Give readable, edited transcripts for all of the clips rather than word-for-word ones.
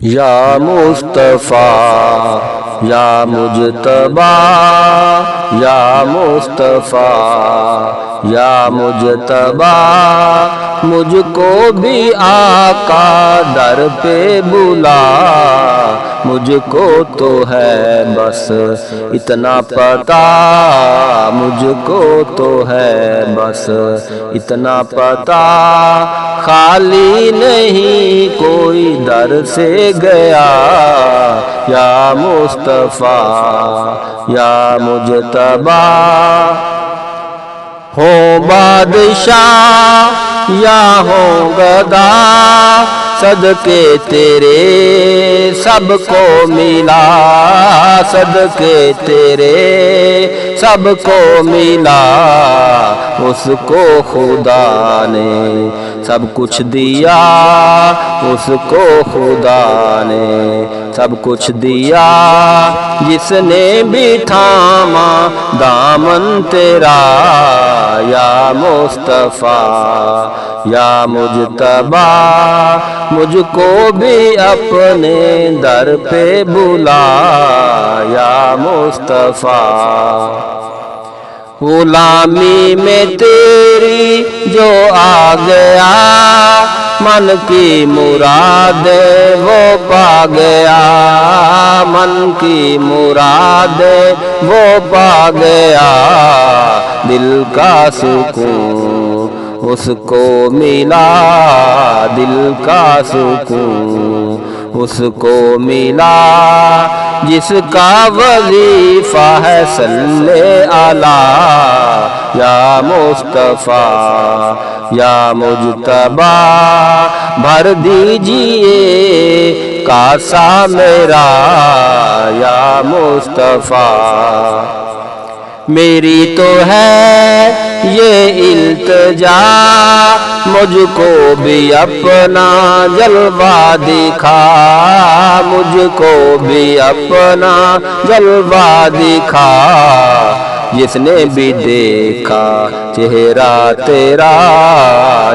یا مصطفیٰ یا مجتبی یا مصطفیٰ یا مجتبی، مجھ کو بھی آقا در پہ بلا، مجھ کو تو ہے بس اتنا پتا، مجھ کو تو ہے بس اتنا پتا، خالی نہیں کوئی در سے گیا، یا مصطفیٰ یا مجتبی۔ ہو بادشاہ یا ہو گدا، صدقے تیرے سب کو ملا، صدقے تیرے سب کو ملا، اس کو خدا نے سب کچھ دیا، اس کو خدا نے سب کچھ دیا، جس نے بھی تھاما دامن تیرا، یا مصطفیٰ یا مجتبی، مجھ کو بھی اپنے در پہ بلا، یا مصطفیٰ۔ غلامی میں تیری جو آ گیا، من کی مراد وہ پا گیا، من کی مراد وہ پا گیا، دل کا سکون اس کو ملا، دل کا سکون اس کو ملا، جس کا وظیفہ ہے صلی علی، یا مصطفیٰ یا مجتبی، بھر دیجئے کاسا میرا، یا مصطفیٰ۔ میری تو ہے یہ التجا، مجھ کو بھی اپنا جلوہ دکھا، مجھ کو بھی اپنا جلوہ دکھا، جس نے بھی دیکھا چہرہ تیرا،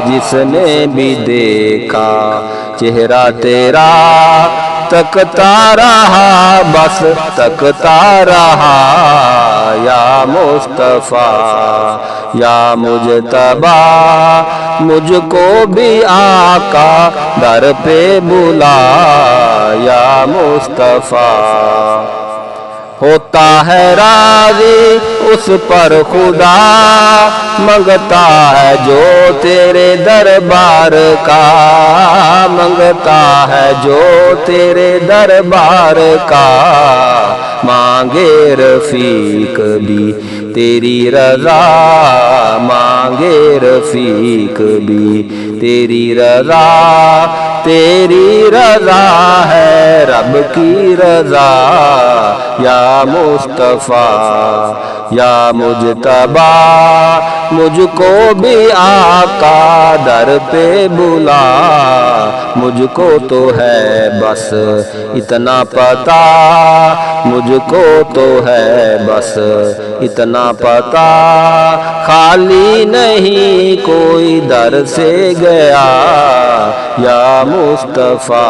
جس نے بھی دیکھا چہرہ تیرا، تکتا رہا بس تکتا رہا، یا مصطفیٰ یا مجتبی، مجھ کو بھی آقا در پہ بلا، یا مصطفیٰ۔ ہوتا ہے راضی اس پر خدا، منگتا ہے جو تیرے دربار کا، منگتا ہے جو تیرے دربار کا، مانگے رفیق بھی تیری رضا، مانگے رفیق بھی تیری رضا، تیری رضا ہے رب کی رضا، یا مصطفیٰ یا مجتبی، مجھ کو بھی آقا در پہ بلا، مجھ کو تو ہے بس اتنا پتا، مجھ کو تو ہے بس اتنا پتا، خالی نہیں کوئی در سے گیا، یا مصطفیٰ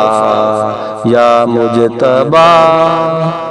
یا مجتبی۔